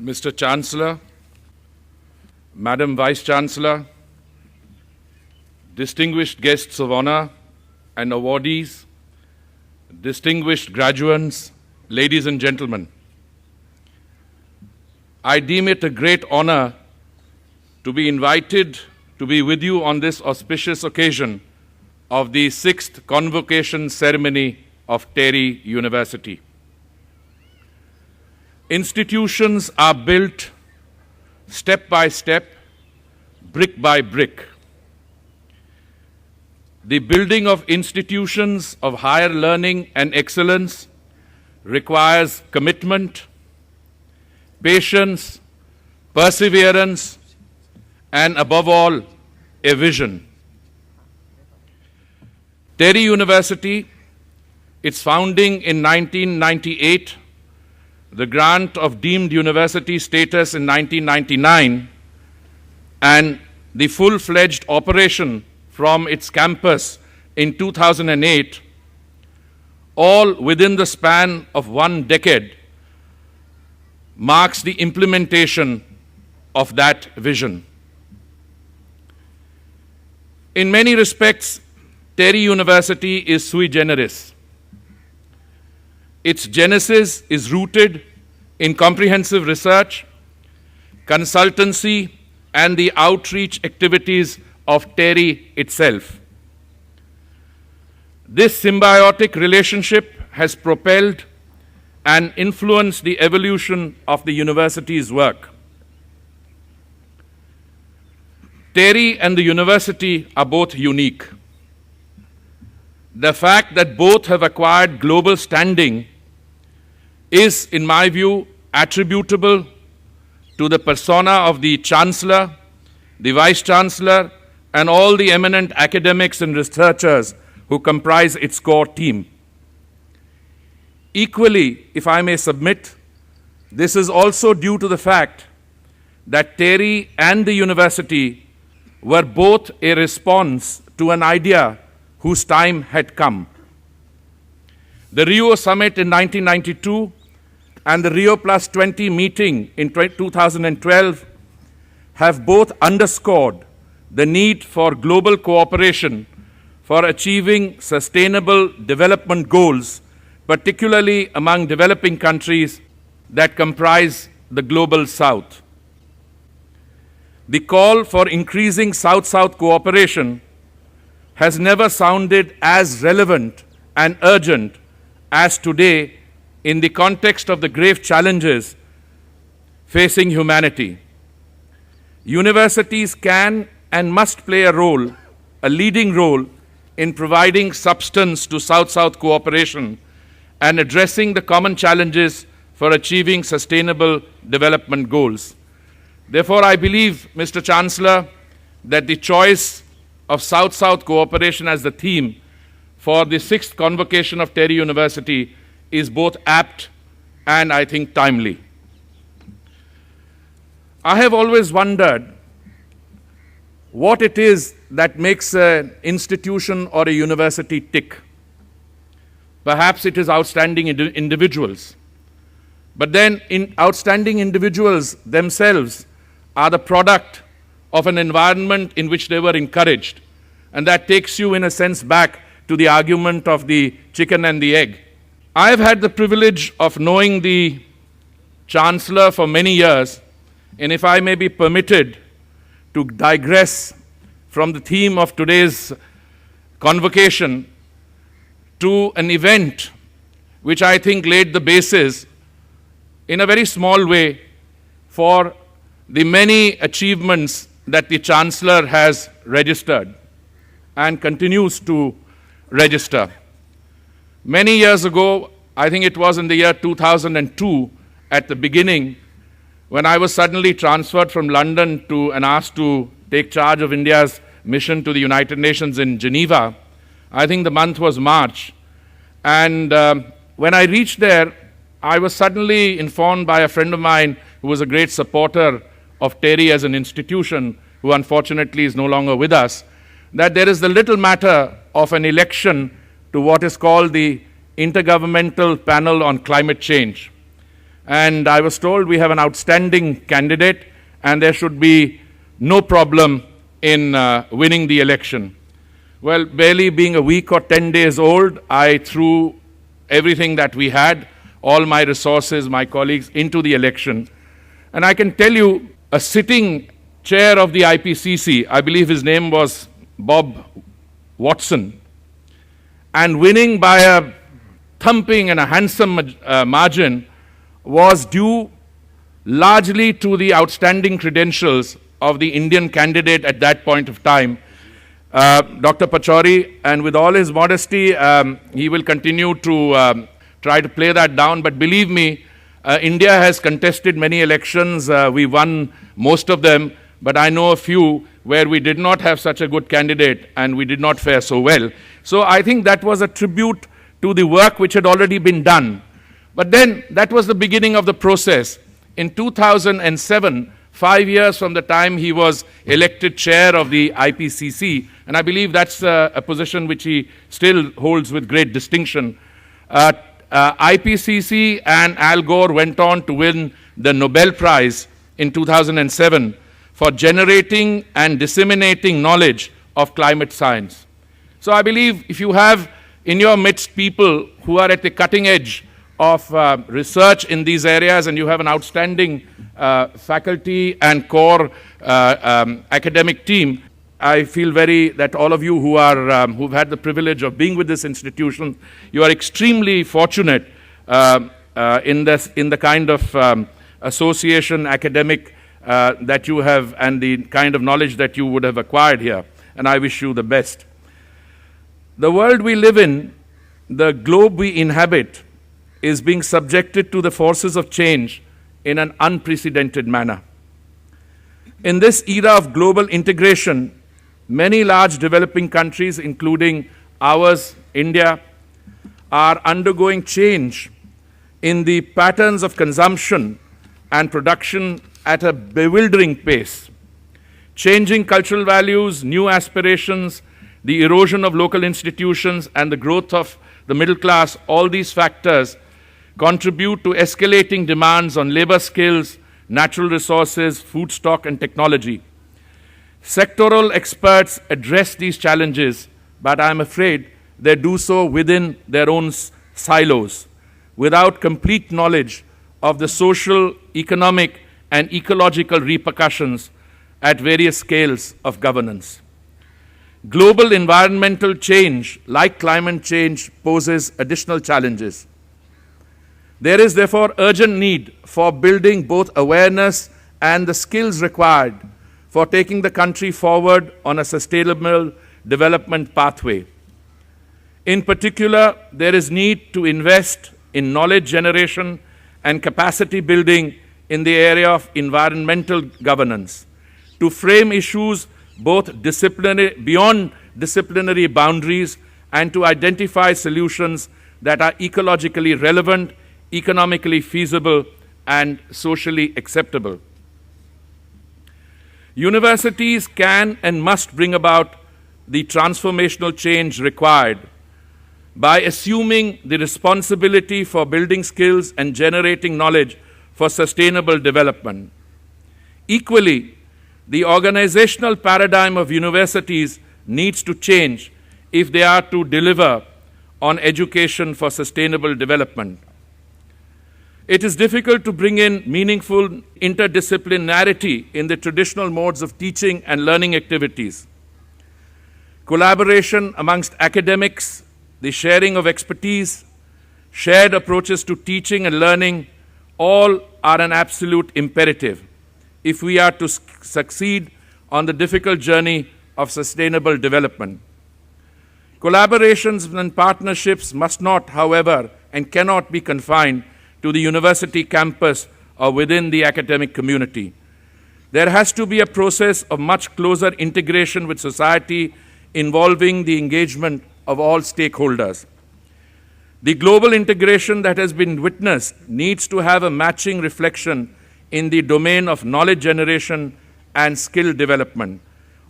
Mr. Chancellor, Madam Vice Chancellor, distinguished guests of honor and awardees, distinguished graduates, ladies and gentlemen, I deem it a great honor to be invited to be with you on this auspicious occasion of the 6th convocation ceremony of TERI University. Institutions are built step by step, brick by brick. The building of institutions of higher learning and excellence requires commitment, patience, perseverance, and above all, a vision. TERI University, its founding in 1998, the grant of deemed university status in 1999, and the full-fledged operation from its campus in 2008, all within the span of 1 decade, marks the implementation of that vision. In many respects, TERI University is sui generis. Its genesis is rooted in comprehensive research, consultancy, and the outreach activities of TERI itself. This symbiotic relationship has propelled and influenced the evolution of the university's work. TERI and the university are both unique. The fact that both have acquired global standing is, in my view, attributable to the persona of the Chancellor, the Vice Chancellor, and all the eminent academics and researchers who comprise its core team. Equally, if I may submit, this is also due to the fact that TERI and the university were both a response to an idea whose time had come. The Rio Summit in 1992 and the Rio Plus 20 meeting in 2012 have both underscored the need for global cooperation for achieving sustainable development goals, particularly among developing countries that comprise the global South. The call for increasing South-South cooperation has never sounded as relevant and urgent as today in the context of the grave challenges facing humanity. Universities can and must play a role, a leading role, in providing substance to South-South cooperation and addressing the common challenges for achieving sustainable development goals. Therefore, I believe, Mr. Chancellor, that the choice of South-South cooperation as the theme for the 6th convocation of TERI University is both apt and, I think, timely. I have always wondered what it is that makes an institution or a university tick. Perhaps it is outstanding individuals. But then outstanding individuals themselves are the product of an environment in which they were encouraged. And that takes you, in a sense, back to the argument of the chicken and the egg. I have had the privilege of knowing the Chancellor for many years, and if I may be permitted to digress from the theme of today's convocation to an event which I think laid the basis in a very small way for the many achievements that the Chancellor has registered and continues to register. Many years ago, I think it was in the year 2002, at the beginning, when I was suddenly transferred from London and asked to take charge of India's mission to the United Nations in Geneva. I think the month was March. And when I reached there, I was suddenly informed by a friend of mine who was a great supporter of TERI as an institution, who unfortunately is no longer with us, that there is the little matter of an election to what is called the Intergovernmental Panel on Climate Change. And I was told we have an outstanding candidate and there should be no problem in winning the election. Well, barely being a week or 10 days old, I threw everything that we had, all my resources, my colleagues, into the election. And I can tell you, a sitting chair of the IPCC, I believe his name was Bob Watson, and winning by a thumping and a handsome margin was due largely to the outstanding credentials of the Indian candidate at that point of time, Dr. Pachauri, and with all his modesty, he will continue to try to play that down. But believe me, India has contested many elections. We won most of them, but I know a few where we did not have such a good candidate and we did not fare so well. So I think that was a tribute to the work which had already been done. But then that was the beginning of the process. In 2007, 5 years from the time he was elected chair of the IPCC, and I believe that's a position which he still holds with great distinction, IPCC and Al Gore went on to win the Nobel Prize in 2007 for generating and disseminating knowledge of climate science. So I believe if you have in your midst people who are at the cutting edge of research in these areas, and you have an outstanding faculty and core academic team, I feel that all of you who are who've had the privilege of being with this institution, you are extremely fortunate in the kind of association academic that you have and the kind of knowledge that you would have acquired here. And I wish you the best. The world we live in, the globe we inhabit, is being subjected to the forces of change in an unprecedented manner. In this era of global integration, many large developing countries, including ours, India, are undergoing change in the patterns of consumption and production at a bewildering pace. Changing cultural values, new aspirations, the erosion of local institutions, and the growth of the middle class, all these factors contribute to escalating demands on labor skills, natural resources, food stock, and technology. Sectoral experts address these challenges, but I'm afraid they do so within their own silos, without complete knowledge of the social, economic, and ecological repercussions at various scales of governance. Global environmental change, like climate change, poses additional challenges. There is therefore urgent need for building both awareness and the skills required for taking the country forward on a sustainable development pathway. In particular, there is need to invest in knowledge generation and capacity building in the area of environmental governance, to frame issues both beyond disciplinary boundaries and to identify solutions that are ecologically relevant, economically feasible, and socially acceptable. Universities can and must bring about the transformational change required by assuming the responsibility for building skills and generating knowledge for sustainable development. Equally, the organizational paradigm of universities needs to change if they are to deliver on education for sustainable development. It is difficult to bring in meaningful interdisciplinarity in the traditional modes of teaching and learning activities. Collaboration amongst academics, the sharing of expertise, shared approaches to teaching and learning, all are an absolute imperative if we are to succeed on the difficult journey of sustainable development. Collaborations and partnerships must not, however, and cannot be confined to the university campus or within the academic community. There has to be a process of much closer integration with society involving the engagement of all stakeholders. The global integration that has been witnessed needs to have a matching reflection in the domain of knowledge generation and skill development,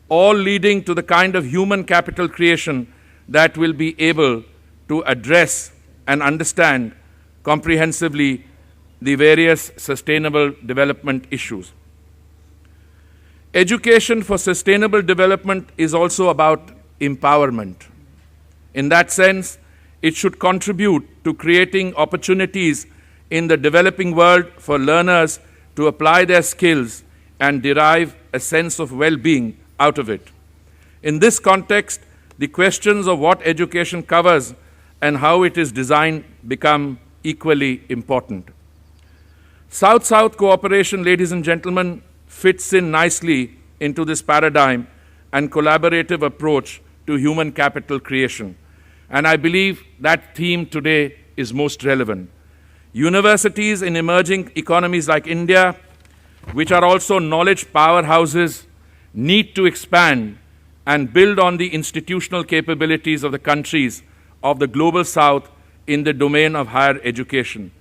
all leading to the kind of human capital creation that will be able to address and understand comprehensively the various sustainable development issues. Education for sustainable development is also about empowerment. In that sense, it should contribute to creating opportunities in the developing world for learners to apply their skills and derive a sense of well-being out of it. In this context, the questions of what education covers and how it is designed become equally important. South-South cooperation, ladies and gentlemen, fits in nicely into this paradigm and collaborative approach to human capital creation. And I believe that theme today is most relevant. Universities in emerging economies like India, which are also knowledge powerhouses, need to expand and build on the institutional capabilities of the countries of the Global South in the domain of higher education.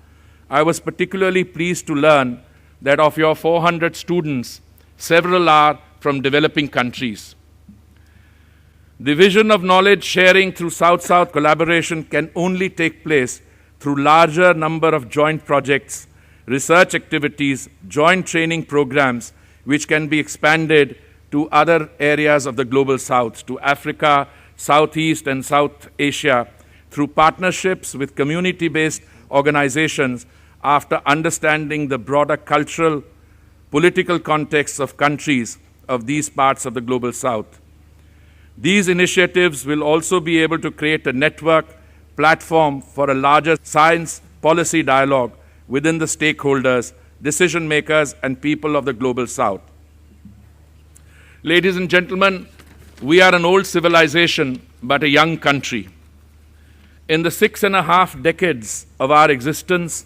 I was particularly pleased to learn that of your 400 students, several are from developing countries. The vision of knowledge sharing through South-South collaboration can only take place through larger number of joint projects, research activities, joint training programs, which can be expanded to other areas of the Global South, to Africa, Southeast and South Asia, through partnerships with community-based organizations after understanding the broader cultural, political contexts of countries of these parts of the Global South. These initiatives will also be able to create a network platform for a larger science policy dialogue within the stakeholders, decision makers, and people of the Global South. Ladies and gentlemen, we are an old civilization, but a young country. In the 6.5 decades of our existence,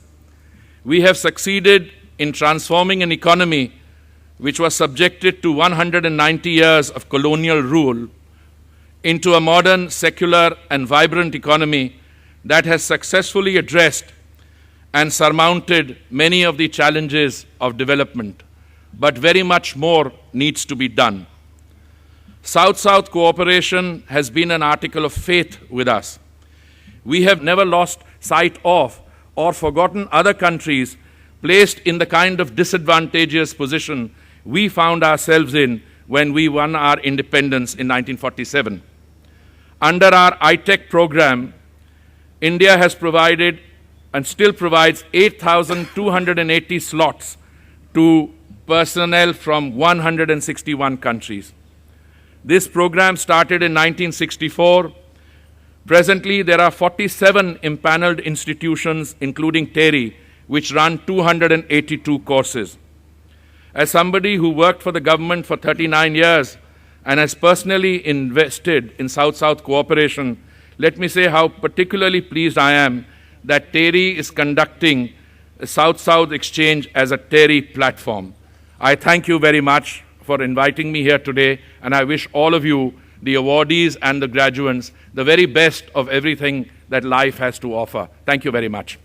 we have succeeded in transforming an economy which was subjected to 190 years of colonial rule into a modern, secular, and vibrant economy that has successfully addressed and surmounted many of the challenges of development. But very much more needs to be done. South-South cooperation has been an article of faith with us. We have never lost sight of or forgotten other countries placed in the kind of disadvantageous position we found ourselves in when we won our independence in 1947. Under our ITEC program, India has provided and still provides 8,280 slots to personnel from 161 countries. This program started in 1964. Presently, there are 47 impaneled institutions, including TERI, which run 282 courses. As somebody who worked for the government for 39 years and has personally invested in South-South cooperation, let me say how particularly pleased I am that TERI is conducting a South-South exchange as a TERI platform. I thank you very much for inviting me here today, and I wish all of you, the awardees and the graduates, the very best of everything that life has to offer. Thank you very much.